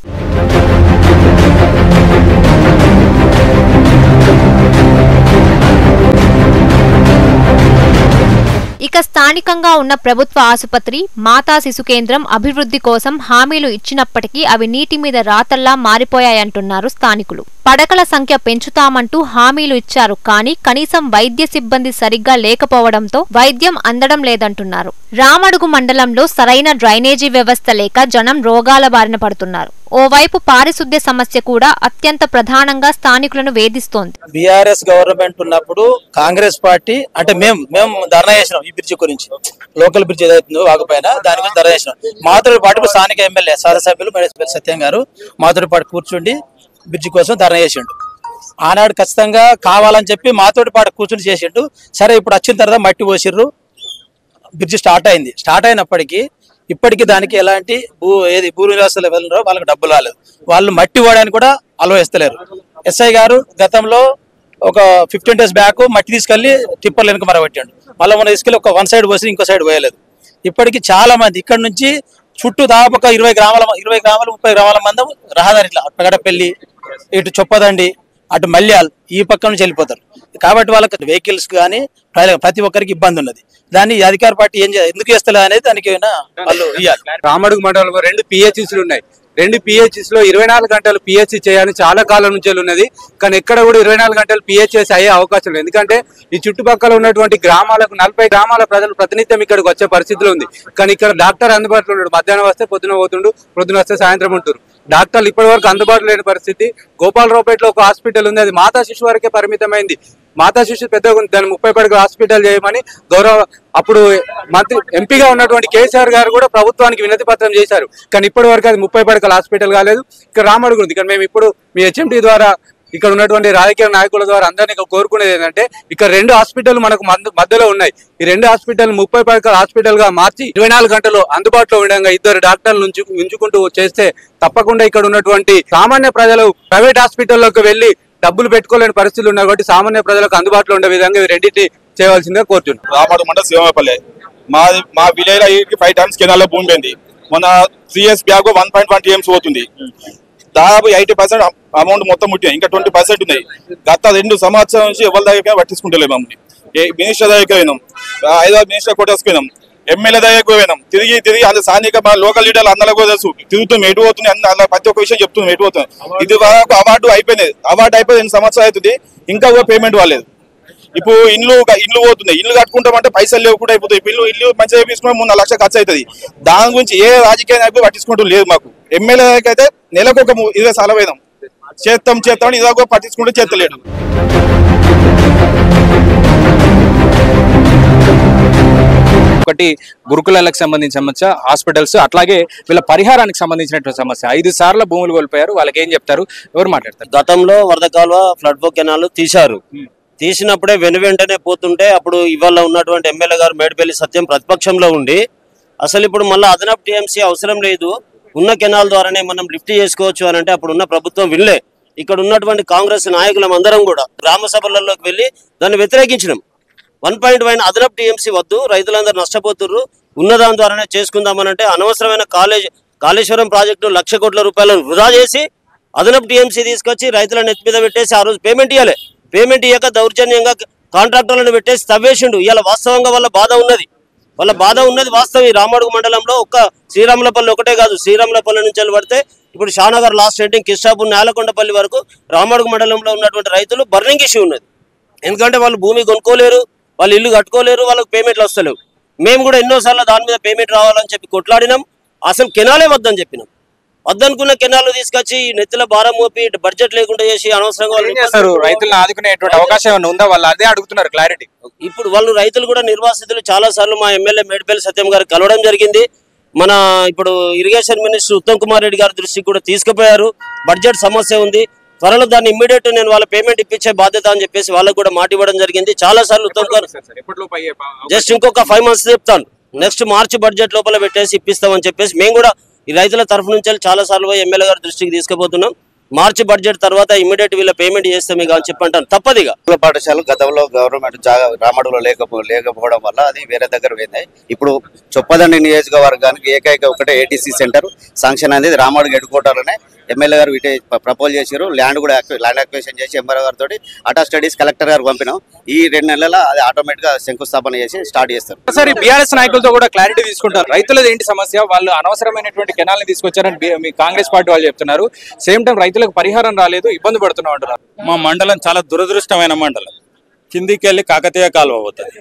ఇక స్థానికంగా ఉన్న ప్రభుత్వ ఆసుపత్రి, మాతా శిశు కేంద్రం అభివృద్ధి కోసం హామీలు ఇచ్చినప్పటికీ అవి నీటి మీద రాతల్లా మారిపోయాయంటున్నారు స్థానికులు. పడకల సంఖ్య పెంచుతామంటూ హామీలు ఇచ్చారు, కానీ కనీసం వైద్య సిబ్బంది సరిగ్గా లేకపోవడంతో వైద్యం అందడం లేదంటున్నారు. రామడుగు మండలంలో సరైన డ్రైనేజీ వ్యవస్థ లేక జనం రోగాల బారిన పడుతున్నారు. ఓవైపు పారిశుద్ధ్య సమస్య కూడా అత్యంత ప్రధానంగా స్థానికులను వేధిస్తోంది. బీఆర్ఎస్ గవర్నమెంట్ ఉన్నప్పుడు కాంగ్రెస్ పార్టీ అంటే మేము ధర్నా చేసినాం ఈ బ్రిడ్జ్ గురించి. లోకల్ బ్రిడ్జ్ ఏదైతుందో వాగుపైన దాని గురించి ధర్నా చేసినాం. మాతోటి పాటు స్థానిక ఎమ్మెల్యే శాసనసభ్యులు సత్యం గారు మాతోటి పాటు కూర్చుండి బ్రిడ్జ్ కోసం ధర్నా చేసిండు. ఆనాడు ఖచ్చితంగా కావాలని చెప్పి మాతోటి పాటు కూర్చుని చేసిండు. సరే ఇప్పుడు వచ్చిన తర్వాత మట్టి పోసిర్రు, బ్రిడ్జ్ స్టార్ట్ అయింది. స్టార్ట్ అయినప్పటికీ ఇప్పటికీ దానికి ఎలాంటి భూ నివాసాలు వెళ్ళినారో వాళ్ళకి డబ్బులు రాలేదు. వాళ్ళు మట్టి పోవడానికి కూడా అలవేస్తలేరు. ఎస్ఐ గారు గతంలో ఒక 15 days బ్యాక్ మట్టి తీసుకెళ్లి టిప్పర్లు వెనుక మరబెట్టాడు. మళ్ళీ మన తీసుకెళ్లి ఒక 1 side పోసి ఇంకో సైడ్ పోయలేదు. ఇప్పటికీ చాలా మంది ఇక్కడ నుంచి చుట్టూ దాదాపు ఒక 20 గ్రామాలు 30 గ్రామాల మందం రహదారి ఇట్లా పగడపల్లి, ఇటు చొప్పదండి, అటు మల్యాల్ ఈ పక్క నుంచి వెళ్ళిపోతారు. కాబట్టి వాళ్ళకి వెహికల్స్ కానీ ప్రతి ఒక్కరికి ఇబ్బంది ఉన్నది. దాన్ని అధికార పార్టీ ఎందుకు చేస్తలే అనేది దానికి వాళ్ళు రామడుగు మండలంలో 2 PHCలు ఉన్నాయి. 2 PHCలో 24 గంటలు PHC చేయాలని చాలా కాలం నుంచి ఉన్నది. కానీ ఎక్కడ కూడా 24 గంటలు PHC అయ్యే అవకాశం లేదు. ఎందుకంటే ఈ చుట్టుపక్కల ఉన్నటువంటి గ్రామాలకు 40 గ్రామాల ప్రజలు ప్రతినిత్యం ఇక్కడికి వచ్చే పరిస్థితులు ఉంది. కానీ ఇక్కడ డాక్టర్ అందుబాటులో ఉన్నాడు. మధ్యాహ్నం వస్తే పొద్దున పోతుండు, పొద్దున వస్తే సాయంత్రం ఉంటున్నారు. డాక్టర్లు ఇప్పటి వరకు అందుబాటులో లేని పరిస్థితి. గోపాలరావుపేటలో ఒక హాస్పిటల్ ఉంది, అది మాతా శిశు వరకే పరిమితమైంది. మాతా శిశు పెద్దగా ఉంది, దాన్ని 30 పడకల హాస్పిటల్ చేయమని అప్పుడు మంత్రి ఎంపీగా ఉన్నటువంటి కేసీఆర్ గారు కూడా ప్రభుత్వానికి వినతి పత్రం చేశారు. కానీ ఇప్పటి వరకు అది 30 పడకల హాస్పిటల్ కాలేదు. ఇక్కడ రామడుగు ఉంది. కానీ మేము ఇప్పుడు మీ HMT ద్వారా ఇక్కడ ఉన్నటువంటి రాజకీయ నాయకుల ద్వారా అందరినీ కోరుకునేది ఏంటంటే ఇక్కడ 2 హాస్పిటల్ మనకు మధ్యలో ఉన్నాయి. ఈ 2 హాస్పిటల్ 30 పడకల హాస్పిటల్ గా మార్చి 24 గంటలు అందుబాటులో ఉండగా 2 డాక్టర్లు ఉంచుకుంటూ చేస్తే తప్పకుండా ఇక్కడ ఉన్నటువంటి సామాన్య ప్రజలు ప్రైవేట్ హాస్పిటల్లోకి వెళ్లి డబ్బులు పెట్టుకోలేని పరిస్థితులు ఉన్నాయి. కాబట్టి సామాన్య ప్రజలకు అందుబాటులో ఉండే విధంగా ఈ రెండింటిని చేయవలసిందిగా కోరుతున్నాను. రామడుగు మండలం శివమపల్లె మా విలేజ్ 5 టైమ్స్ కెనాల్లో భూమి పోయింది. మొన్న 3 years బ్యాక్ 1.1 TMs పోతుంది. దాదాపు 80% అమౌంట్ మొత్తం ముట్టాయి. ఇంకా 20% ఉన్నాయి. గత 2 సంవత్సరాల నుంచి ఎవరి దగ్గర పట్టించుకుంటలేము. మమ్మల్ని మినిస్టర్ దగ్గర పోయినాం, హైదరాబాద్ మినిస్టర్ కోటర్స్ పోయినాం, ఎమ్మెల్యే దగ్గరకు పోయినాం. తిరిగి అంత స్థానిక మా లోకల్ లీడర్లు అందరికీ తెలుసు తిరుగుతాం, ఎటు పోతుంది అన్న ప్రతి ఒక్క విషయం చెప్తున్నాం, ఎటు పోతున్నాం. ఇది వరకు అవార్డు అయిపోయింది. అవార్డు అయిపోయి 2 సంవత్సరాలు అవుతుంది, ఇంకా పేమెంట్ వాళ్ళలేదు. ఇప్పుడు ఇల్లు పోతున్నాయి. ఇల్లు కట్టుకుంటామంటే పైసలు లేవు కూడా అయిపోతాయి. ఇల్లు మంచిగా తీసుకుంటే 3-4 లక్షలు ఖర్చు అవుతుంది. దాని గురించి ఏ రాజకీయ నాయకులు పట్టించుకుంటూ లేదు. మాకు ఎమ్మెల్యే అయితే నెలకు ఒక 20 సార్లు పోయినాం, చేస్తాం ఇదాగో పట్టించుకుంటూ చేస్తలేడు. ఒకటి గురుకులాలకు సంబంధించిన సమస్య, హాస్పిటల్స్, అట్లాగే వీళ్ళ పరిహారానికి సంబంధించినటువంటి సమస్య. 5 సార్లు భూములు కోల్పోయారు. వాళ్ళకి ఏం చెప్తారు, ఎవరు మాట్లాడతారు? గతంలో వరద కాలువ ఫ్లడ్ బో కెనాల్ తీశారు. తీసినప్పుడే వెంటనే పోతుంటే అప్పుడు ఇవాళ ఉన్నటువంటి ఎమ్మెల్యే గారు మేడిపల్లి సత్యం ప్రతిపక్షంలో ఉండి అసలు ఇప్పుడు మళ్ళీ అదనపు TMC అవసరం లేదు, ఉన్న కెనాల్ ద్వారానే మనం లిఫ్ట్ చేసుకోవచ్చు అని అంటే అప్పుడు ఉన్న ప్రభుత్వం వినలే. ఇక్కడ ఉన్నటువంటి కాంగ్రెస్ నాయకులం అందరం కూడా గ్రామ సభలలోకి వెళ్ళి దాన్ని వ్యతిరేకించినాం. 1.1 అదనపు TMC వద్దు, రైతులందరూ నష్టపోతున్నారు, ఉన్నదాని ద్వారానే చేసుకుందామని అంటే అనవసరమైన కాళేశ్వరం ప్రాజెక్టు 1,00,000 కోట్ల రూపాయలను వృధా చేసి అదనపు TMC తీసుకొచ్చి రైతులను ఎత్తి మీద పెట్టేసి ఆ రోజు పేమెంట్ ఇవ్వాలి. పేమెంట్ ఇయ్యక దౌర్జన్యంగా కాంట్రాక్టర్లను పెట్టేసి తవ్వేసిండు. ఇలా వాస్తవంగా వాళ్ళ బాధ ఉన్నది వాస్తవం. ఈ రామడుగు మండలంలో ఒక్క శ్రీరాములపల్లి ఒకటే కాదు, శ్రీరాములపల్లి నుంచి పడితే ఇప్పుడు షానగర్ లాస్ట్ ఎండింగ్ కిష్టాపూర్ నేలకొండపల్లి వరకు రామడుగు మండలంలో ఉన్నటువంటి రైతులు బర్నింగ్ ఇష్యూ ఉన్నది. ఎందుకంటే వాళ్ళు భూమి కొనుక్కోలేరు, వాళ్ళు ఇల్లు కట్టుకోలేరు, వాళ్ళకి పేమెంట్లు వస్తలేవు. మేము కూడా ఎన్నోసార్లు దాని మీద పేమెంట్ రావాలని చెప్పి కొట్లాడినాం. అసలు కెనాలే వద్దని చెప్పినాం. వద్దనుకున్న కెనాలు తీసుకొచ్చి నెత్తిల భారం మోపి బడ్జెట్ లేకుండా చేసి అనవసరంగా రైతులను ఆదుకునేటువంటి అవకాశం ఉందా? వాళ్ళు అదే అడుగుతున్నారు క్లారిటీ. ఇప్పుడు వాళ్ళు రైతులు కూడా నిర్వాసితులు చాలా సార్లు మా ఎమ్మెల్యే మేడిపల్లి సత్యం గారు కలవడం జరిగింది. మన ఇప్పుడు ఇరిగేషన్ మినిస్టర్ ఉత్తమ్ కుమార్ రెడ్డి గారి దృష్టికి కూడా తీసుకుపోయారు. బడ్జెట్ సమస్య ఉంది, త్వరలో దాన్ని ఇమ్మీడియట్ నేను వాళ్ళ పేమెంట్ ఇప్పించే బాధ్యత అని చెప్పేసి వాళ్ళకు కూడా మాట ఇవ్వడం జరిగింది. చాలా సార్లు ఉత్తమ్ కుమార్ జస్ట్ ఇంకొక 5 months చెప్తాను, నెక్స్ట్ మార్చి బడ్జెట్ లోపల పెట్టేసి ఇప్పిస్తామని చెప్పేసి మేము కూడా ఈ రైతుల తరఫు నుంచి చాలా సార్లు ఎమ్మెల్యే గారి దృష్టికి తీసుకుపోతున్నాం. మార్చి బడ్జెట్ తర్వాత ఇమ్మీడియట్ వీళ్ళ పేమెంట్ చేస్తాం ఇక అని చెప్పంటాను. తప్పదిగా పాఠశాల గతంలో గవర్నమెంట్ రామడుగులో లేకపోవడం వల్ల అది వేరే దగ్గర పోయింది. ఇప్పుడు చొప్పదండి నియోజకవర్గానికి ఏకైక ఒకటే ATC సెంటర్ శాంక్షన్ అనేది రామడుగు హెడ్ క్వార్టర్లోనే ఎమ్మెల్యే గారు ప్రపోజ్ చేశారు. ల్యాండ్ అక్విజిషన్ చేసి ఎమ్మెల్యే గారితో అటా స్టడీస్ కలెక్టర్ గారు పంపినాం. ఈ 2 నెలల అది ఆటోమేటిక్ గా శంకుస్థాపన చేసి స్టార్ట్ చేస్తారు. సార్, BRS నాయకులతో కూడా క్లారిటీ తీసుకుంటారు. రైతులది ఏంటి సమస్య? వాళ్ళు అనవసరమైనటువంటి కెనాల్ ని తీసుకొచ్చారని మీ కాంగ్రెస్ పార్టీ వాళ్ళు చెప్తున్నారు. సేమ్ టైం రైతులకు పరిహారం రాలేదు, ఇబ్బంది పడుతున్నాం అంటున్నారు. మా మండలం చాలా దురదృష్టమైన మండలం. కిందికి వెళ్ళి కాకతీయ కాలువ పోతుంది,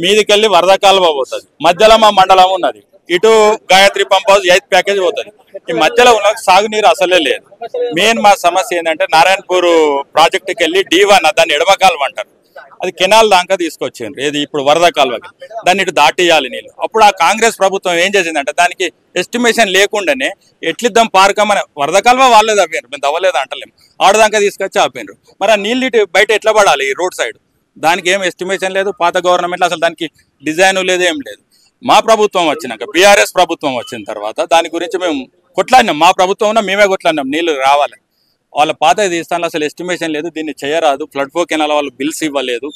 మీదికెళ్ళి వరద కాలువ పోతుంది, మధ్యలో మా మండలం ఉన్నది. ఇటు Gayatri pump house 8th package పోతుంది. ఈ మధ్యలో ఉన్న సాగునీరు అసలే లేదు. మెయిన్ మా సమస్య ఏంటంటే నారాయణపూర్ ప్రాజెక్టుకి వెళ్ళి D1 దాన్ని ఎడమ కాలువ అంటారు, అది కెనాల్ దాకా తీసుకొచ్చిండ్రు. ఏది ఇప్పుడు వరద కాలువకి దాన్ని ఇటు దాటియాలి నీళ్ళు. అప్పుడు ఆ కాంగ్రెస్ ప్రభుత్వం ఏం చేసిందంటే దానికి ఎస్టిమేషన్ లేకుండానే ఎట్లిద్దాం పార్కమని వరద కాలువ వాళ్ళే తవ్వారు, మేము తవ్వలేదు అంటలేము, ఆడదాకా తీసుకొచ్చి ఆపారు. మరి ఆ నీళ్ళు ఇటు బయట ఎట్లా పడాలి ఈ రోడ్ సైడ్? దానికి ఏం ఎస్టిమేషన్ లేదు. పాత గవర్నమెంట్లో అసలు దానికి డిజైన్ లేదు, ఏం లేదు. మా ప్రభుత్వం వచ్చినాక BRS ప్రభుత్వం వచ్చిన తర్వాత దాని గురించి మేము కొట్లాడినాం. మా ప్రభుత్వం ఉన్నా మేమే కొట్లాడినాం నీళ్ళు రావాలి. వాళ్ళ పాత తీస్తాను అసలు ఎస్టిమేషన్ లేదు, దీన్ని చేయరాదు, ఫ్లడ్ ఫ్లో కెనాల్ వాళ్ళు బిల్స్ ఇవ్వలేదు,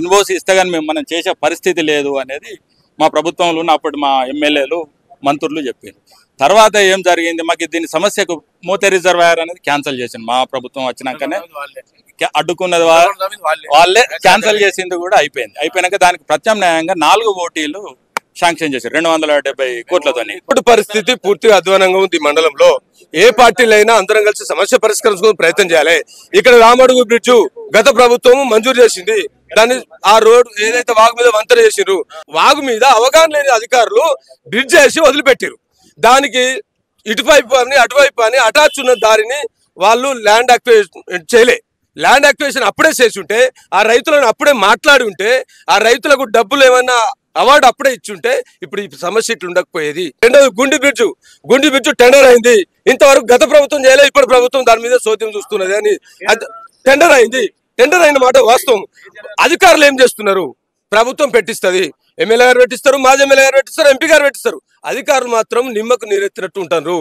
NOC ఇస్తే కానీ మనం చేసే పరిస్థితి లేదు అనేది మా ప్రభుత్వంలో ఉన్న అప్పుడు మా ఎమ్మెల్యేలు మంత్రులు చెప్పారు. తర్వాత ఏం జరిగింది, మాకు దీని సమస్యకు మోతే రిజర్వాయర్ అనేది క్యాన్సిల్ చేసింది. మా ప్రభుత్వం వచ్చినాకనే అడ్డుకున్నది వాళ్ళే క్యాన్సిల్ చేసింది కూడా అయిపోయినాక దానికి ప్రత్యామ్నాయంగా 4 ఓటీలు శాంక్షన్ చేశారు 270 కోట్లతోని. ఇప్పుడు పరిస్థితి పూర్తిగా అధ్వానంగా ఉంది. మండలంలో ఏ పార్టీలైనా అందరం కలిసి సమస్య పరిష్కరించుకునే ప్రయత్నం చేయాలి. ఇక్కడ రామడుగు బ్రిడ్జ్ గత ప్రభుత్వం మంజూరు చేసింది. దాన్ని ఆ రోడ్ ఏదైతే వాగు మీద వంతెన చేసిరు, వాగు మీద అవగాహన లేని అధికారులు బ్రిడ్జ్ వేసి వదిలిపెట్టారు. దానికి ఇటువైపు అని అటువైపు అని అటాచ్ ఉన్న దారిని వాళ్ళు ల్యాండ్ యాక్విజిషన్ చేయలే. ల్యాండ్ యాక్విజిషన్ అప్పుడే చేసి ఉంటే, ఆ రైతులను అప్పుడే మాట్లాడి ఉంటే, ఆ రైతులకు డబ్బులు ఏమన్నా అవార్డు అప్పుడే ఇచ్చుంటే ఇప్పుడు ఈ సమస్య ఇట్లా ఉండకపోయేది. రెండోది గుండి బ్రిడ్జ్ టెండర్ అయింది. ఇంతవరకు గత ప్రభుత్వం చేయలేదు, ఇప్పుడు ప్రభుత్వం దాని మీద సోద్యం చూస్తున్నది అని టెండర్ అయిన మాట వాస్తవం. అధికారులు ఏం చేస్తున్నారు? ప్రభుత్వం పెట్టిస్తుంది, ఎమ్మెల్యే గారు పెట్టిస్తారు, మాజీ ఎమ్మెల్యే గారు పెట్టిస్తారు, ఎంపీ గారు పెట్టిస్తారు. అధికారులు మాత్రం నిమ్మకు నీరెత్తినట్టు ఉంటారు.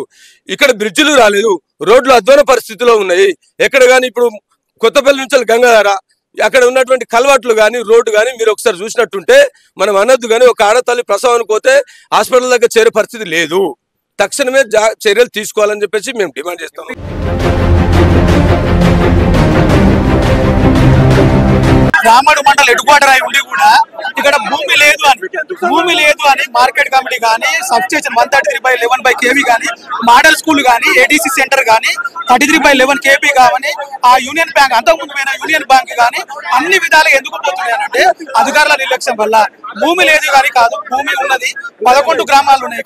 ఇక్కడ బ్రిడ్జిలు రాలేదు, రోడ్లు అధ్వాన పరిస్థితిలో ఉన్నాయి. ఎక్కడ కానీ ఇప్పుడు కొత్తపల్లి నుంచి గంగాధార అక్కడ ఉన్నటువంటి కలవాట్లు కానీ రోడ్డు కానీ మీరు ఒకసారి చూసినట్టుంటే మనం అనొద్దు, కానీ ఒక ఆడతల్లి ప్రసవానికి పోతే హాస్పిటల్ దగ్గర చేరే పరిస్థితి లేదు. తక్షణమే చర్యలు తీసుకోవాలని చెప్పేసి మేము డిమాండ్ చేస్తాం. రామడు మండల్ హెడ్ క్వార్టర్ అయి ఉండి కూడా ఇక్కడ భూమి లేదు అని మార్కెట్ కమిటీ కానీ, సబ్స్టేషన్ 133/11 kV కానీ, మోడల్ స్కూల్ కానీ, ఏడీసీ సెంటర్ కానీ, 33/11 kV కానీ, ఆ యూనియన్ బ్యాంక్ అంతకుముందు పోయిన యూనియన్ బ్యాంక్ కానీ అన్ని విధాలుగా ఎందుకు పోతున్నాయంటే అధికారుల నిర్లక్ష్యం వల్ల. భూమి లేదు కానీ కాదు, భూమి ఉన్నది. 11 గ్రామాలు ఉన్నాయి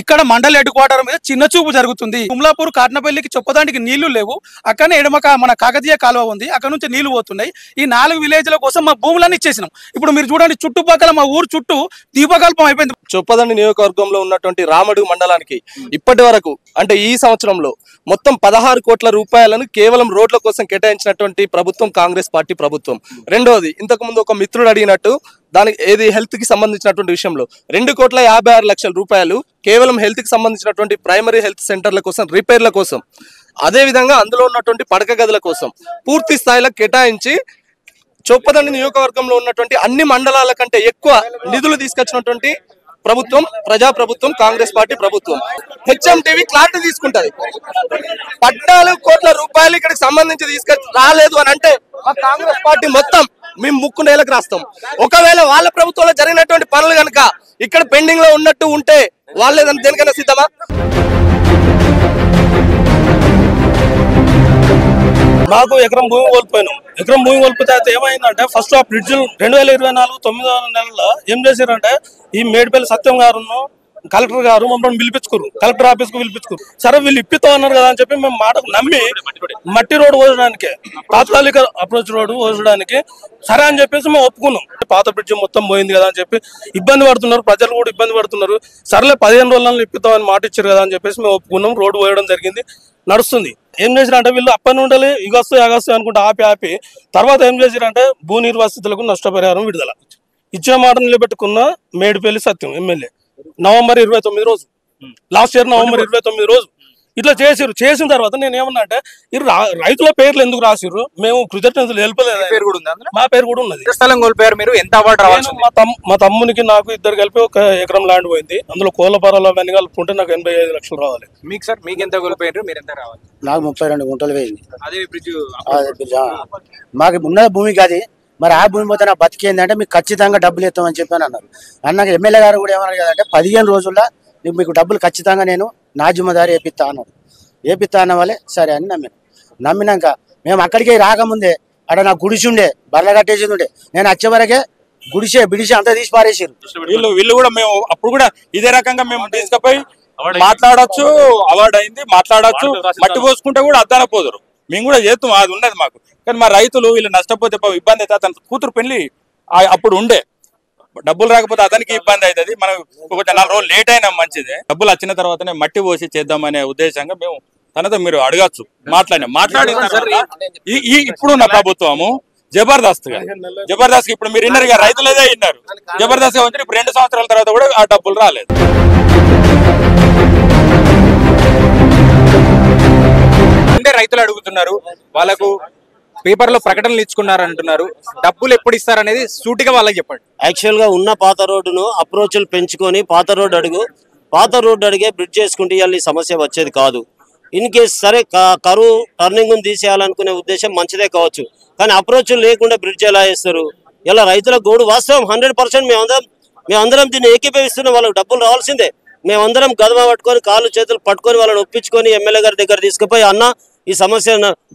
ఇక్కడ మండల్ హెడ్ క్వార్టర్ మీద చిన్న చూపు జరుగుతుంది. కుమ్లాపూర్ కాట్నపల్లికి చొప్పదానికి నీళ్లు లేవు. అక్కడనే ఎడమక మన కాకతీయ కాలువ ఉంది, అక్కడ నుంచి నీళ్లు పోతున్నాయి. ఈ 4 విలేజ్ల కోసం మా భూములన్నీ ఇచ్చేసినాం. ఇప్పుడు మీరు చూడండి, చుట్టుపక్కల మా ఊరు చుట్టూ దీపకల్పం అయిపోయింది. చొప్పదండి నియోజకవర్గంలో ఉన్నటువంటి రామడుగు మండలానికి ఇప్పటి వరకు అంటే ఈ సంవత్సరంలో మొత్తం 16 కోట్ల రూపాయలను కేవలం రోడ్ల కోసం కేటాయించినటువంటి ప్రభుత్వం కాంగ్రెస్ పార్టీ ప్రభుత్వం. రెండోది, ఇంతకు ముందు ఒక మిత్రుడు అడిగినట్టు దానికి ఏది హెల్త్ కి సంబంధించినటువంటి విషయంలో 2,56,00,000 రూపాయలు కేవలం హెల్త్ కి సంబంధించినటువంటి ప్రైమరీ హెల్త్ సెంటర్ల కోసం, రిపేర్ల కోసం, అదే విధంగా అందులో ఉన్నటువంటి పడక గదుల కోసం పూర్తి స్థాయిలో కేటాయించి చొప్పదండి నియోజకవర్గంలో ఉన్నటువంటి అన్ని మండలాల కంటే ఎక్కువ నిధులు తీసుకొచ్చినటువంటి ప్రభుత్వం ప్రజాప్రభుత్వం కాంగ్రెస్ పార్టీ ప్రభుత్వం. హెచ్ఎంటీవీ క్లారిటీ తీసుకుంటది. 14 కోట్ల రూపాయలు ఇక్కడికి సంబంధించి తీసుకొచ్చి రాలేదు అని అంటే మా కాంగ్రెస్ పార్టీ మొత్తం మేము ముక్కు నేలకు రాస్తాం. ఒకవేళ వాళ్ళ ప్రభుత్వంలో జరిగినటువంటి పనులు కనుక ఇక్కడ పెండింగ్ లో ఉన్నట్టు ఉంటే వాళ్ళే దేనికైనా సిద్ధమా? మాకు ఎకరం భూమి కోల్పోయినాం. ఎకరం భూమి కోల్పోతే అయితే ఏమైందంటే ఫస్ట్ ఆ బ్రిడ్జ్ 2024 9వ నెలలో ఏం చేశారంటే ఈ మేడిపల్లి సత్యం గారును కలెక్టర్ గారు మమ్మల్ని పిలిపించుకోరు, కలెక్టర్ ఆఫీస్ కు పిలిపించుకోరు. సరే వీళ్ళు ఇప్పితో అన్నారు కదా అని చెప్పి మేము మాటకు నమ్మి మట్టి రోడ్డు పోసడానికి, తాత్కాలిక అప్రోచ్ రోడ్డు పోసడానికి సరే అని చెప్పేసి మేము ఒప్పుకున్నాం. పాత బ్రిడ్జ్ మొత్తం పోయింది కదా అని చెప్పి ఇబ్బంది పడుతున్నారు, ప్రజలు కూడా ఇబ్బంది పడుతున్నారు. సరేలే 15 రోజులలో ఇప్పిద్దామని మాట ఇచ్చారు కదా అని చెప్పేసి మేము ఒప్పుకున్నాం. రోడ్డు పోయడం జరిగింది, నడుస్తుంది. ఏం చేశారంటే వీళ్ళు అప్పటి నుండి ఇగొస్తాయి అగస్తాయి అనుకుంటే ఆపి తర్వాత ఏం చేశారంటే భూ నిర్వాసితులకు నష్టపరిహారం విడుదల ఇచ్చిన మాట నిలబెట్టుకున్న మేడిపల్లి సత్యం ఎమ్మెల్యే నవంబర్ 29 రోజు, లాస్ట్ ఇయర్ నవంబర్ 29 రోజు ఇట్లా చేసిరు. చేసిన తర్వాత నేను ఏమన్నా అంటే రైతుల పేర్లు ఎందుకు రాసిర్రు, మేము కృతజ్ఞతలు తెలుపలేదు. మా పేరు కూడా ఉన్నది. స్థలం కోల్పోయారు మీరు, ఎంత అవార్డు రావాలి? మా తమ్మునికి నాకు ఇద్దరు కలిపి 1 ఎకరం ల్యాండ్ పోయింది. అందులో కోళ్ళపారాలు అవన్నీ కలుపుకుంటే నాకు 85 లక్షలు రావాలి. మీకు సార్ మీకు ఎంత కోల్పోయారు, మీరు ఎంత రావాలి? నాకు 32 గుంటలు పోయింది. అదే బ్రిడ్జ్ మాకు ఉన్న భూమి కాదు. మరి ఆ భూమి పోతే నా బతికేందంటే మీకు ఖచ్చితంగా డబ్బులు ఇస్తామని చెప్పాను అన్నారు. అన్నాక ఎమ్మెల్యే గారు కూడా ఏమన్నారు కదంటే 15 రోజుల్లో మీకు డబ్బులు ఖచ్చితంగా నేను నా జిమ్మదారి వేపిస్తా అన్నాడు. వేపిస్తా అన్న వాళ్ళే సరే అని నమ్మినాక మేము అక్కడికి రాకముందే అక్కడ నాకు గుడిసి ఉండే, బర్ల కట్టేసి ఉండే. నేను వచ్చే వరకే బిడిసి అంతా తీసి పారేసారు. వీళ్ళు కూడా మేము అప్పుడు కూడా ఇదే రకంగా మేము తీసుకుపోయి మాట్లాడచ్చు, అవార్డు అయింది మాట్లాడచ్చు, మట్టి పోసుకుంటే కూడా అద్దాన పోదురు. మేము కూడా చేస్తాం, అది ఉన్నది మాకు. కానీ మా రైతులు వీళ్ళు నష్టపోతే ఇబ్బంది అయితే అతని కూతురు పెళ్లి అప్పుడు ఉండే, డబ్బులు రాకపోతే అతనికి ఇబ్బంది అవుతుంది. మనం ఒక 4 రోజులు లేట్ అయినా మంచిదే. డబ్బులు వచ్చిన తర్వాతనే మట్టి పోసి చేద్దామనే ఉద్దేశంగా మేము తనతో మీరు అడగచ్చు మాట్లాడిన ఇప్పుడున్న ప్రభుత్వము జబర్దస్త్ ఇప్పుడు మీరు విన్నారు కదా, రైతులదే విన్నారు. జబర్దస్త్ గా ఇప్పుడు 2 సంవత్సరాల తర్వాత కూడా ఆ డబ్బులు రాలేదు. అంటే రైతులు అడుగుతున్నారు, వాళ్ళకు పేపర్లో ప్రకటనలు ఇచ్చుకున్నారు అంటున్నారు. డబ్బులు ఎప్పుడు ఇస్తారనేది సూటిగా వాళ్ళకి చెప్పండి. యాక్చువల్ గా ఉన్న పాత రోడ్డును అప్రోచ్లు పెంచుకొని పాత రోడ్డు అడుగు పాత రోడ్డు అడిగే బ్రిడ్జ్ చేసుకుంటే ఇవాళ ఈ సమస్య వచ్చేది కాదు. ఇన్ కేస్ సరే కరువు టర్నింగ్ తీసేయాలనుకునే ఉద్దేశం మంచిదే కావచ్చు, కానీ అప్రోచ్ లేకుండా బ్రిడ్జ్ ఎలా వేస్తారు? ఇలా రైతుల గోడు వాస్తవం 100% మేమందరం దీన్ని ఏకీభవిస్తున్నాం. వాళ్ళకి డబ్బులు రావాల్సిందే. మేమందరం గదమ పట్టుకొని కాళ్ళు చేతులు పట్టుకొని వాళ్ళని ఒప్పించుకొని ఎమ్మెల్యే గారి దగ్గర తీసుకుపోయి అన్న ఈ సమస్య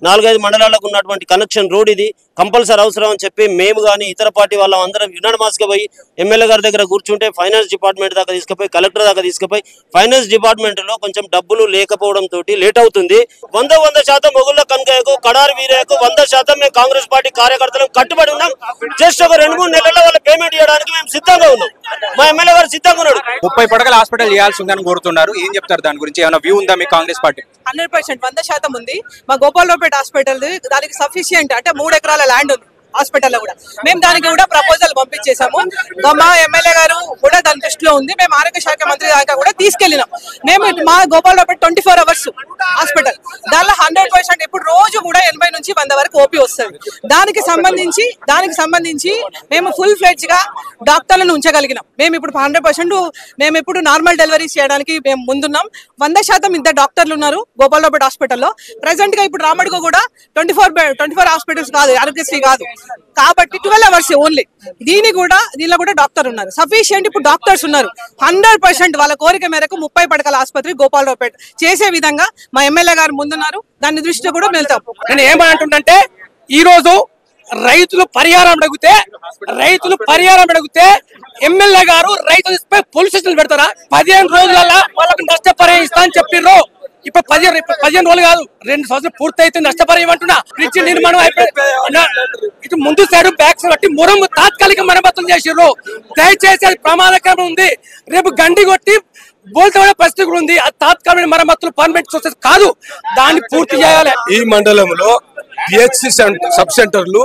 4-5 మండలాలకు ఉన్నటువంటి కనెక్షన్ రోడ్ ఇది కంపల్సరీ అవసరం అని చెప్పి మేము కానీ ఇతర పార్టీ వాళ్ళం అందరం యునానిమస్గా పోయి ఎమ్మెల్యే గారి దగ్గర కూర్చుంటే ఫైనాన్స్ డిపార్ట్మెంట్ దాకా తీసుకుపోయి కలెక్టర్ దాకా తీసుకుపోయి ఫైనాన్స్ డిపార్ట్మెంట్లో కొంచెం డబ్బులు లేకపోవడం తోటి లేట్ అవుతుంది. 100% మొగుళ్ళ కనకయ్యకు కడారి వీరయ్యకు 100% మేము కాంగ్రెస్ పార్టీ కార్యకర్తలు కట్టుబడి ఉన్నాం. జస్ట్ ఒక 2-3 నెలల్లో వాళ్ళ పేమెంట్ చేయడానికి మేము సిద్ధంగా ఉన్నాం. మా ఎమ్మెల్యే గారు సిద్ధంగా ఉన్నాడు. 30 పడకల హాస్పిటల్ చేయాల్సి ఉందని కోరుతున్నారు. ఏం చెప్తారు దాని గురించి? ఏమైనా వ్యూ ఉందా మీ కాంగ్రెస్ పార్టీ? 100% 100% ఉంది. మా గోపాలరావుపేట హాస్పిటల్ దానికి సఫిషియంట్ అంటే 3 ఎకరాల ల్యాండ్ ఉంది హాస్పిటల్లో కూడా. మేము దానికి కూడా ప్రపోజల్ పంపించేసాము. మా ఎమ్మెల్యే గారు కూడా దాని దృష్టిలో ఉంది. మేము ఆరోగ్య శాఖ మంత్రి దాకా కూడా తీసుకెళ్లినాం. మేము మా గోపాలరావుపేట 24 hours హాస్పిటల్, దానిలో 100% ఇప్పుడు రోజు కూడా 80 నుంచి 100 వరకు ఓపీ వస్తుంది. దానికి సంబంధించి మేము ఫుల్ ఫ్లెడ్జ్ గా డాక్టర్లను ఉంచగలిగినాం. మేము ఇప్పుడు 100% మేము ఇప్పుడు నార్మల్ డెలివరీస్ చేయడానికి మేము ముందున్నాం. 100% ఇద్దరు డాక్టర్లు ఉన్నారు గోపాలరావుపేట హాస్పిటల్లో. ప్రెసెంట్ గా ఇప్పుడు రామడుగు కూడా 24 హాస్పిటల్స్ కాదు, ఆరోగ్యశ్రీ కాదు కాబట్టి 12 hours ఓన్లీ. దీనిలో కూడా డాక్టర్ ఉన్నారు, సఫిషియంట్ ఇప్పుడు డాక్టర్స్ ఉన్నారు. 100% వాళ్ళ కోరిక మేరకు 30 పడకల ఆసుపత్రి గోపాలరావుపేట చేసే విధంగా మా ఎమ్మెల్యే గారు ముందున్నారు. దాని దృష్టిలో కూడా వెళ్తాం. నేను ఏమంటుంటే ఈ రోజు రైతులు పరిహారం అడిగితే ఎమ్మెల్యే గారు రైతులపై పోలీస్ స్టేషన్లు పెడతారా? 15 రోజులలో వాళ్ళకి నష్టపరిహారం ఇస్తా అని చెప్పిర్రు. ఇప్పుడు 15 రోజులు కాదు, 2 సంవత్సరాలు పూర్తి అయితే నష్టపరిహారం అంటున్నా. బ్రిడ్జ్ నిర్మాణం ఇటు ముందు సైడ్ బ్యాక్ సైడ్ బట్టి మురము తాత్కాలిక మరమ్మతులు చేసిర్రు. దయచేసి అది ప్రమాదకరం ఉంది. రేపు గండి కొట్టి బోల్తా పరిస్థితి కూడా ఉంది. ఆ తాత్కాలిక మరమ్మతులు పర్మనెంట్ సొసైటీ కాదు, దాన్ని పూర్తి చేయాలి. ఈ మండలంలో పిహెచ్సి సబ్ సెంటర్లు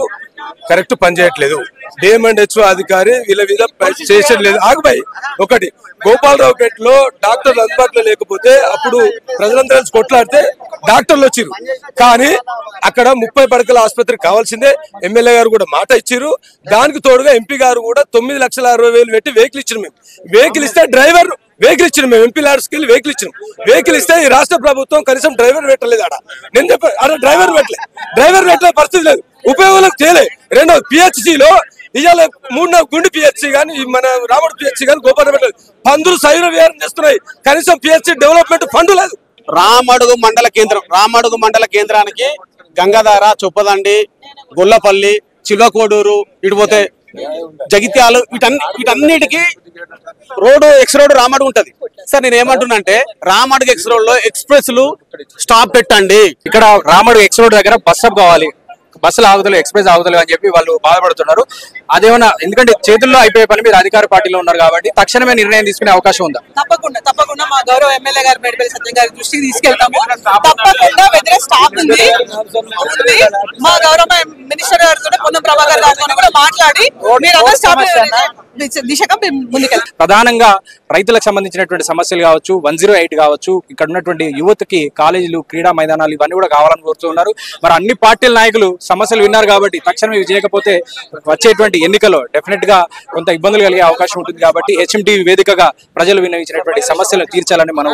కరెక్ట్ పనిచేయట్లేదు. డిఎంఎండ్హెచ్ఓ అధికారి వీళ్ళ మీద చేయలేదు. ఆగుబాయి ఒకటి గోపాలరావుపేటలో డాక్టర్లు అందుబాటులో లేకపోతే అప్పుడు ప్రజలందరూ కొట్లాడితే డాక్టర్లు వచ్చిర్రు. కానీ అక్కడ 30 పడకల ఆసుపత్రి కావాల్సిందే. ఎమ్మెల్యే గారు కూడా మాట ఇచ్చిర్రు. దానికి తోడుగా ఎంపీ గారు కూడా 9,60,000 పెట్టి వెహికల్ ఇచ్చిన. మేము వెహికల్ ఇస్తే వెహికల్ ఇచ్చిన, మేము ఎంపీ ల్యాడ్స్కి వెళ్ళి వెహికల్ ఇచ్చినాం. వెహికల్ ఇస్తే ఈ రాష్ట్ర ప్రభుత్వం కనీసం డ్రైవర్ పెట్టలేదు. నేను చెప్పాను అక్కడ డ్రైవర్ పెట్టలే పరిస్థితి లేదు, ఉపయోగం చేయలేదు. రెండో పిహెచ్సిలో ఇవాళ 3 గుండె పిహెచ్సి కానీ మన రామడు పిహెచ్సి కానీ గోపాలరావుపేట పందులు శైల వ్యవహారం చేస్తున్నాయి. కనీసం పిహెచ్సి డెవలప్మెంట్ ఫండ్ లేదు. రామడుగు మండల కేంద్రానికి గంగాధార, చొప్పదండి, గొల్లపల్లి, చిల్వకోడూరు, ఇటుపోతే జగిత్యాలు వీటన్నిటికి రోడ్డు ఎక్స్ రోడ్ రామడుగు ఉంటది. సార్ నేను ఏమంటున్నా అంటే రామడుగు ఎక్స్ రోడ్ లో ఎక్స్ప్రెస్లు స్టాప్ పెట్టండి. ఇక్కడ రామడుగు ఎక్స్ రోడ్ దగ్గర బస్ స్టాప్ కావాలి, బస్సులు ఆగుతలు, ఎక్స్ప్రెస్ ఆగుతలు అని చెప్పి వాళ్ళు బాధపడుతున్నారు. అదేమన్నా ఎందుకంటే చేతుల్లో అయిపోయే పని, మీరు అధికార పార్టీలో ఉన్నారు కాబట్టి తక్షణమే నిర్ణయం తీసుకునే అవకాశం ఉందా? తప్పకుండా మా గౌరవ ఎమ్మెల్యే గారు మేడిపల్లి సత్యం గారి దృష్టికి తీసుకెళ్తాము. తప్పకుండా వెదరే స్టాప్ ఉంది. మా గౌరవ మినిస్టర్ గారితో పొన్నం ప్రభాకర్ గారితో కూడా మాట్లాడి దిశగా ముందుకెళ్తాం. ప్రధానంగా రైతులకు సంబంధించినటువంటి సమస్యలు కావచ్చు, 108 కావచ్చు, ఇక్కడ ఉన్నటువంటి యువతకి కాలేజీలు, క్రీడా మైదానాలు ఇవన్నీ కూడా కావాలని కోరుతున్నారు. మరి అన్ని పార్టీల నాయకులు సమస్యలు విన్నారు కాబట్టి తక్షణమే ఇవి చేయకపోతే వచ్చేటువంటి ఎన్నికల్లో డెఫినెట్ గా కొంత ఇబ్బందులు కలిగే అవకాశం ఉంటుంది. కాబట్టి HMTV వేదికగా ప్రజలు విన్నవించినటువంటి సమస్యలు తీర్చాలని మనం